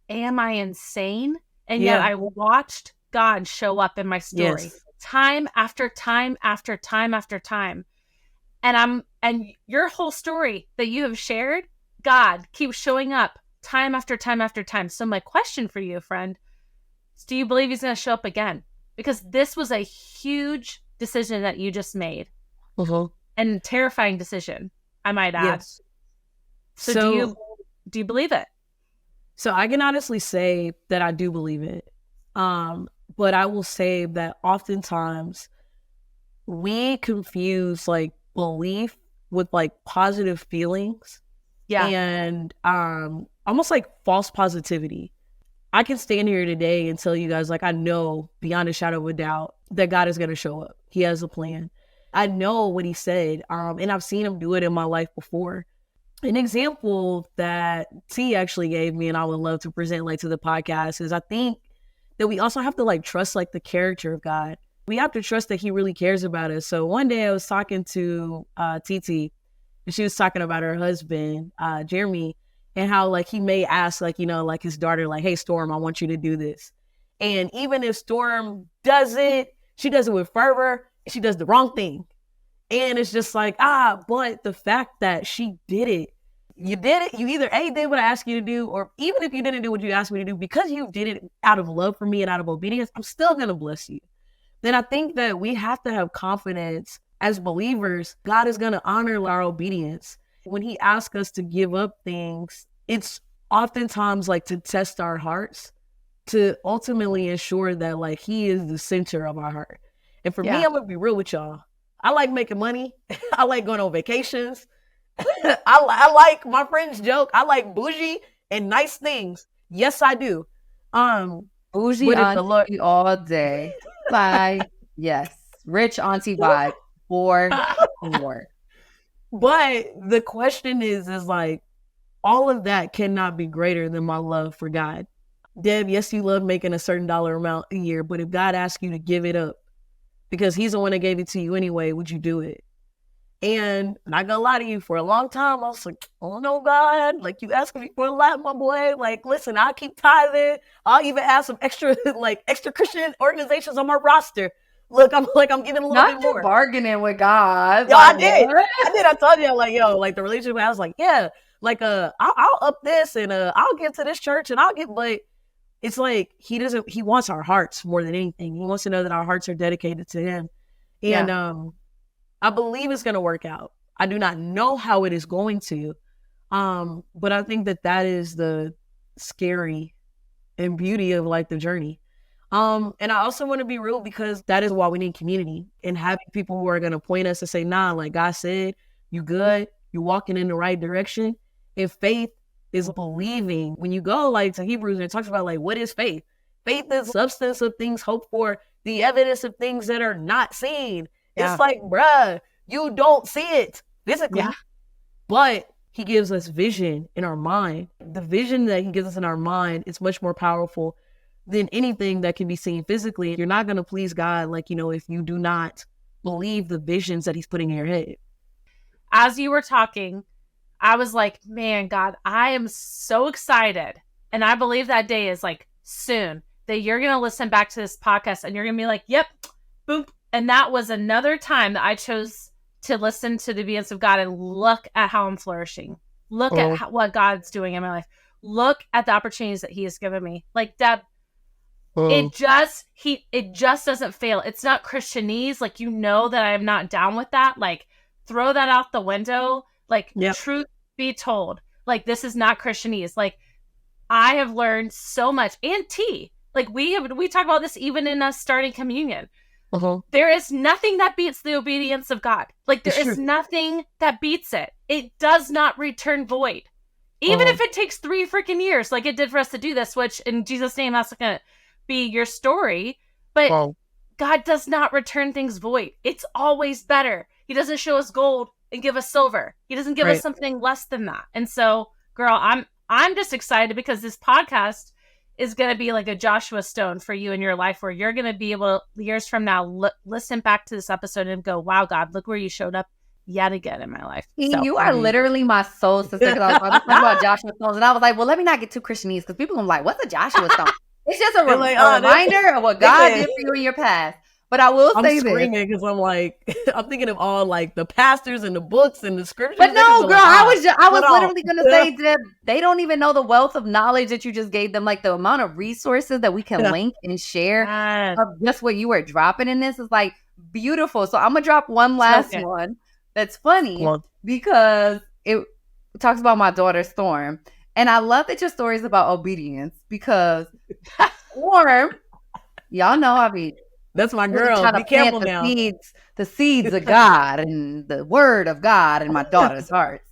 am I insane? And yet I watched God show up in my story time after time after time after time. And your whole story that you have shared, God keeps showing up time after time after time. So my question for you, friend, is do you believe he's going to show up again? Because this was a huge decision that you just made. And terrifying decision, I might add. So do you believe it? So I can honestly say that I do believe it. But I will say that oftentimes we confuse like belief with like positive feelings. And almost like false positivity. I can stand here today and tell you guys, like, I know beyond a shadow of a doubt that God is going to show up. He has a plan. I know what he said. And I've seen him do it in my life before. An example that T actually gave me, and I would love to present like to the podcast, is I think that we also have to like trust like the character of God. We have to trust that he really cares about us. So one day I was talking to TT, and she was talking about her husband, Jeremy, and how like he may ask like, you know, like his daughter, like, hey, Storm, I want you to do this. And even if Storm does it, she does it with fervor, she does the wrong thing. And it's just like, but the fact that she did it, you did it, you either A, did what I asked you to do, or even if you didn't do what you asked me to do, because you did it out of love for me and out of obedience, I'm still going to bless you. Then I think that we have to have confidence as believers. God is going to honor our obedience. When he asks us to give up things, it's oftentimes like to test our hearts, to ultimately ensure that like he is the center of our heart. And for me, I'm going to be real with y'all. I like making money. I like going on vacations. I like, my friends joke, I like bougie and nice things. Yes, I do. Bougie auntie all day. Yes. Rich auntie vibe for more. But the question is like, all of that cannot be greater than my love for God. Deb, yes, you love making a certain dollar amount a year, but if God asks you to give it up because he's the one that gave it to you anyway, would you do it? And not gonna lie to you, for a long time, I was like, oh no, God, like you asking me for a lot, my boy. Like, listen, I'll keep tithing. I'll even add some extra Christian organizations on my roster. Look, I'm giving a little Not bit you more. bargaining with God. Yo, like, I did. what? I told you, like, yo, like the relationship, I was like, yeah, like, I'll up this and I'll get to this church and I'll get, but it's like, he wants our hearts more than anything. He wants to know that our hearts are dedicated to him. And, I believe it's going to work out. I do not know how it is going to. But I think that is the scary and beauty of like the journey. And I also want to be real because that is why we need community and having people who are going to point us and say, nah, like God said, you good, you're walking in the right direction. And faith is believing. When you go like to Hebrews and it talks about like, what is faith? Faith is substance of things hoped for, the evidence of things that are not seen. Yeah. It's like, bruh, you don't see it physically, but he gives us vision in our mind. The vision that he gives us in our mind is much more powerful than anything that can be seen physically. You're not going to please God, like, if you do not believe the visions that he's putting in your head. As you were talking, I was like, man, God, I am so excited. And I believe that day is like soon that you're going to listen back to this podcast and you're going to be like, yep, boom. And that was another time that I chose to listen to the obedience of God and look at how I'm flourishing. Look at what God's doing in my life. Look at the opportunities that he has given me. Like, Deb, it just doesn't fail. It's not Christianese. Like, that I'm not down with that. Like, throw that out the window. Like, truth be told, like, this is not Christianese. Like, I have learned so much. And like, we talk about this even in us starting communion. There is nothing that beats the obedience of God. Like, there is nothing that beats it. It does not return void. Even if it takes 3 freaking years, like it did for us to do this, which in Jesus' name, that's going to be your story. But God does not return things void. It's always better. He doesn't show us gold and give us silver. He doesn't give us something less than that. And so, girl, I'm just excited because this podcast is going to be like a Joshua Stone for you in your life, where you're going to be able to, years from now, listen back to this episode and go, wow, God, look where you showed up yet again in my life. So, You are literally my soul sister. Because I was talking about Joshua Stones, and I was like, well, let me not get too Christianese because people are like, what's a Joshua Stone? It's just a reminder of what God did for you in your past. But I will say I'm screaming because I'm like, I'm thinking of all like the pastors and the books and the scriptures. But no, girl, I was literally going to say, Deb, they don't even know the wealth of knowledge that you just gave them. Like the amount of resources that we can link and share of just what you were dropping in this is like beautiful. So I'm going to drop one last one that's funny because it talks about my daughter Storm. And I love that your story is about obedience because Storm, y'all know I mean, that's my girl. Be careful now. The seeds of God and the word of God in my daughter's heart.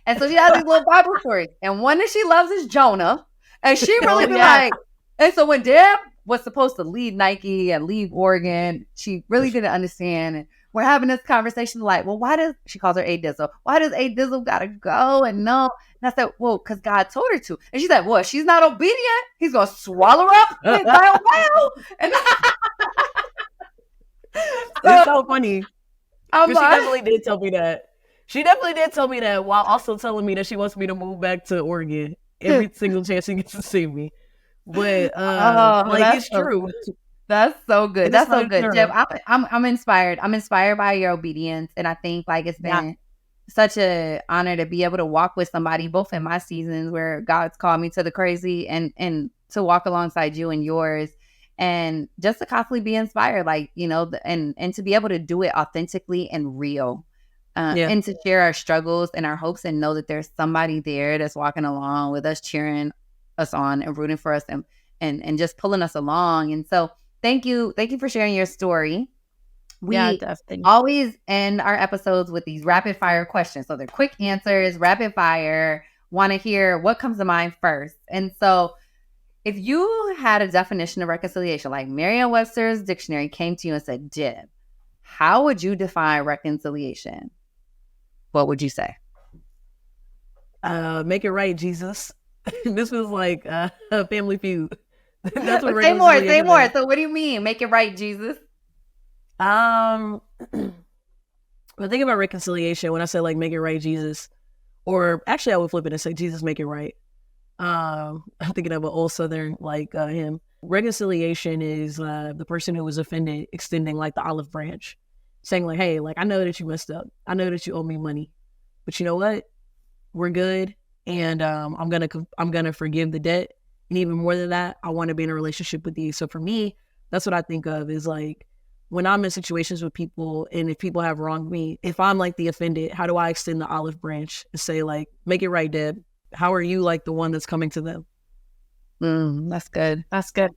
And so she has these little Bible stories. And one that she loves is Jonah. And she really be like, and so when Deb was supposed to leave Nike and leave Oregon, she really didn't understand. And we're having this conversation like, well, she calls her A Dizzle. Why does A Dizzle gotta go? And no. And I said, well, because God told her to. And she said, well, she's not obedient. He's going to swallow her up by a whale. And it's so funny. She definitely did tell me that. She definitely did tell me that while also telling me that she wants me to move back to Oregon every single chance she gets to see me. But it's true. That's so good. That's so good. Deb, I'm inspired. I'm inspired by your obedience. And I think like it's been such an honor to be able to walk with somebody, both in my seasons where God's called me to the crazy and to walk alongside you in yours. And just to constantly be inspired, like, and to be able to do it authentically and real. And to share our struggles and our hopes and know that there's somebody there that's walking along with us, cheering us on and rooting for us and just pulling us along. And so thank you for sharing your story. We always end our episodes with these rapid fire questions. So they're quick answers, rapid fire, want to hear what comes to mind first. And so if you had a definition of reconciliation, like Merriam-Webster's dictionary came to you and said, Deb, how would you define reconciliation? What would you say? Make it right, Jesus. This was like a Family Feud. That's what Say more. Say reconciliation more. is. So what do you mean? Make it right, Jesus. When I think about reconciliation, when I say like make it right, Jesus, or actually I would flip it and say Jesus, make it right. I'm thinking of an old Southern like hymn. Reconciliation is the person who was offended extending like the olive branch, saying like, hey, like I know that you messed up. I know that you owe me money, but you know what? We're good, and I'm gonna forgive the debt. And even more than that, I want to be in a relationship with you. So for me, that's what I think of is like when I'm in situations with people and if people have wronged me, if I'm like the offended, how do I extend the olive branch and say like, make it right, Deb? How are you like the one that's coming to them? That's good. That's good.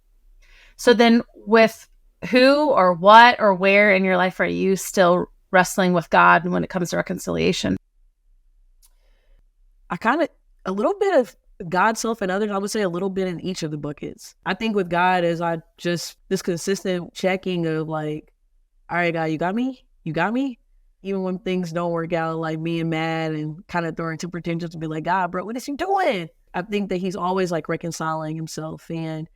So then with who or what or where in your life are you still wrestling with God when it comes to reconciliation? I kind of, a little bit of God, self, and others. I would say a little bit in each of the buckets. I think with God is I just, this consistent checking of like, all right, God, you got me? You got me? Even when things don't work out, like being mad and kind of throwing temper tantrums to be like, God, bro, what is he doing? I think that he's always like reconciling himself. And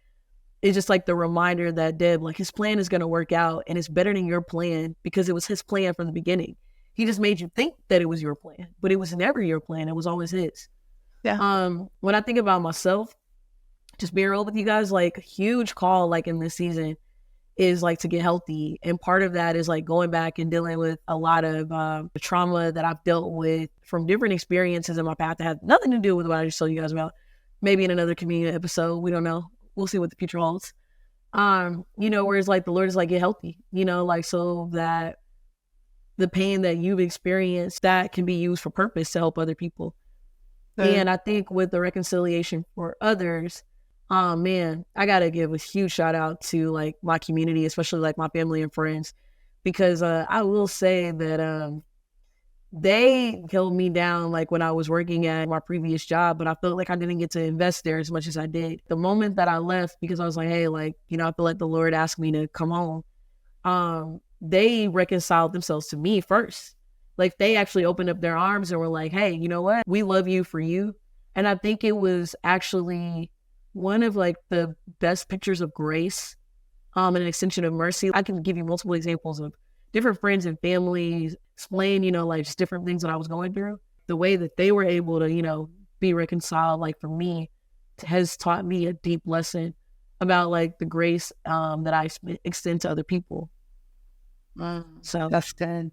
it's just like the reminder that Deb, like his plan is going to work out and it's better than your plan because it was his plan from the beginning. He just made you think that it was your plan, but it was never your plan. It was always his. Yeah. When I think about myself, just being real with you guys, like a huge call like in this season is like to get healthy. And part of that is like going back and dealing with a lot of the trauma that I've dealt with from different experiences in my path that had nothing to do with what I just told you guys about. Maybe in another community episode, we don't know. We'll see what the future holds. Where it's like the Lord is like, get healthy, like so that the pain that you've experienced, that can be used for purpose to help other people. And I think with the reconciliation for others, man, I got to give a huge shout out to like my community, especially like my family and friends, because I will say that they held me down like when I was working at my previous job, but I felt like I didn't get to invest there as much as I did. The moment that I left, because I was like, hey, like, I feel like the Lord asked me to come home. They reconciled themselves to me first. Like they actually opened up their arms and were like, hey, you know what? We love you for you. And I think it was actually one of like the best pictures of grace, and an extension of mercy. I can give you multiple examples of different friends and families explain, like just different things that I was going through. The way that they were able to, be reconciled, like for me, has taught me a deep lesson about like the grace that I extend to other people. So That's good.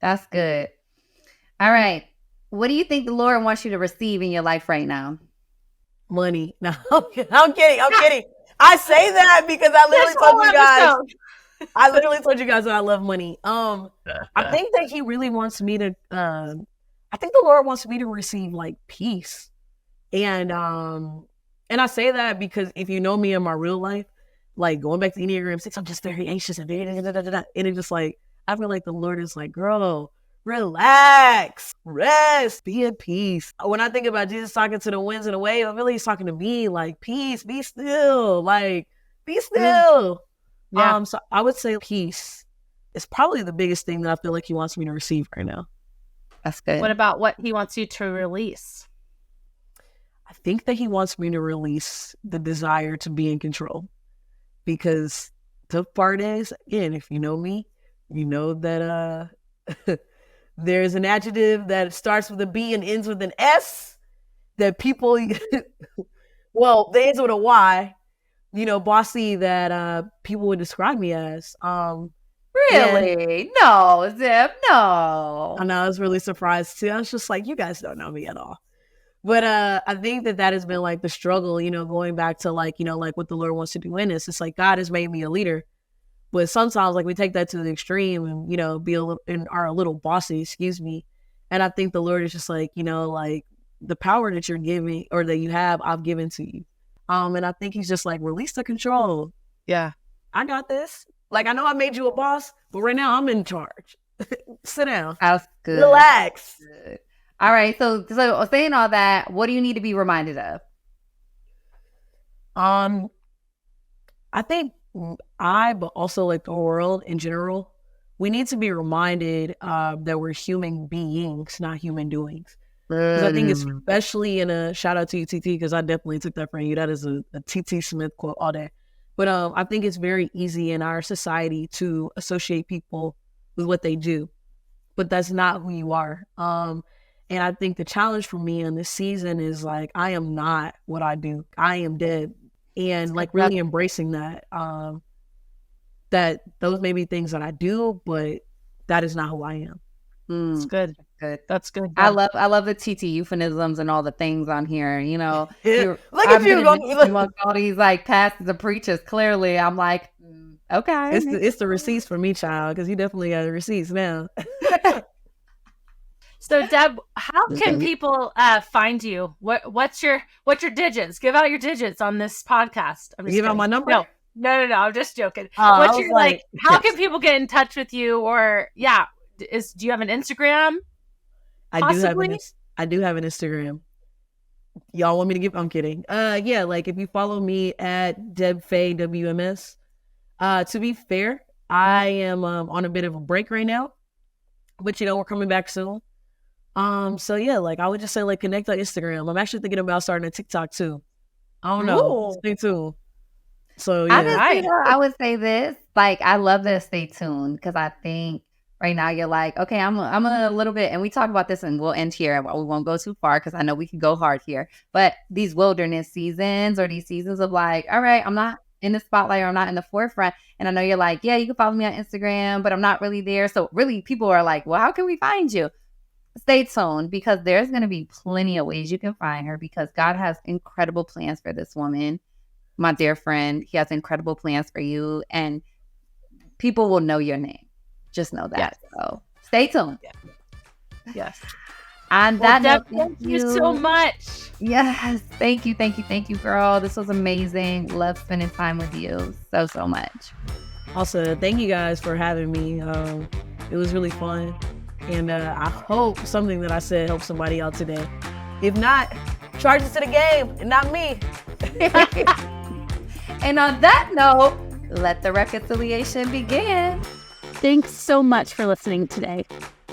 That's good. All right. What do you think the Lord wants you to receive in your life right now? Money. No, I'm kidding. I say that because I literally told you guys. I literally told you guys that I love money. I think that he really wants me to. I think the Lord wants me to receive like peace, and I say that because if you know me in my real life, like going back to Enneagram 6, I'm just very anxious and very and it's just like I feel like the Lord is like, girl, relax, rest, be at peace. When I think about Jesus talking to the winds and the waves, I feel like he's talking to me like, peace, be still, like, be still. Yeah. So I would say peace is probably the biggest thing that I feel like he wants me to receive right now. That's good. What about what he wants you to release? I think that he wants me to release the desire to be in control, because the part is, again, if you know me, you know that there's an adjective that starts with a B and ends with an S that people, well, they ends with a Y, bossy, that people would describe me as. Really? No, Zip, no. I know, I was really surprised too. I was just like, you guys don't know me at all. But I think that has been like the struggle, going back to like, like what the Lord wants to do in us. It's like God has made me a leader. But sometimes like we take that to the extreme and, be a little and are a little bossy, excuse me. And I think the Lord is just like, like the power that you're giving or that you have, I've given to you. And I think he's just like, release the control. Yeah. I got this. Like, I know I made you a boss, but right now I'm in charge. Sit down. That's good. Relax. Good. All right. So saying all that, what do you need to be reminded of? I think but also like the world in general, we need to be reminded that we're human beings, not human doings. Because I think especially in a shout out to you, TT, because I definitely took that from you. That is a TT Smith quote all day. But I think it's very easy in our society to associate people with what they do, but that's not who you are. And I think the challenge for me in this season is like, I am not what I do. I am Deb. And like really embracing that, that those may be things that I do, but that is not who I am. It's good. Good. That's good. I love the TT euphemisms and all the things on here. You know, Look at you among all these like pastors and preachers. Clearly, I'm like, okay. It's the receipts for me, child, because you definitely got the receipts now. So, Deb, how can people find you? What's your digits? Give out your digits on this podcast. I'm just Give out kidding. my number? No. I'm just joking. Oh, What's your like? How can people get in touch with you? Or do you have an Instagram? I do have an Instagram. Y'all want me to give? I'm kidding. Yeah, like if you follow me at Deb Faye WMS. To be fair, I am on a bit of a break right now, but we're coming back soon. So yeah, like I would just say like connect on Instagram. I'm actually thinking about starting a TikTok too. I don't know. Stay tuned. So yeah, I would say this. Like I love the stay tuned because I think right now you're like, okay, I'm a little bit, and we talk about this and we'll end here. We won't go too far because I know we can go hard here. But these wilderness seasons or these seasons of like, all right, I'm not in the spotlight or I'm not in the forefront. And I know you're like, yeah, you can follow me on Instagram, but I'm not really there. So really people are like, well, how can we find you? Stay tuned because there's going to be plenty of ways you can find her because God has incredible plans for this woman. My dear friend, he has incredible plans for you and people will know your name. Just know that. Yes. So stay tuned. Yes. And Deb, thank you so much. Yes. Thank you, girl. This was amazing. Love spending time with you so much. Also, thank you guys for having me. It was really fun. And I hope something that I said helped somebody out today. If not, charge it to the game and not me. And on that note, let the reconciliation begin. Thanks so much for listening today.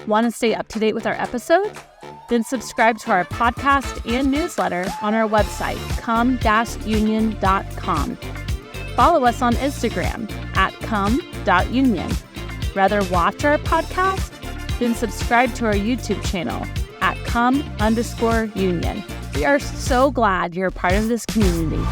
Want to stay up to date with our episodes? Then subscribe to our podcast and newsletter on our website, Come.Union.com. Follow us on Instagram at Come.Union. Rather watch our podcast? Then subscribe to our YouTube channel at Come_Union. We are so glad you're a part of this community.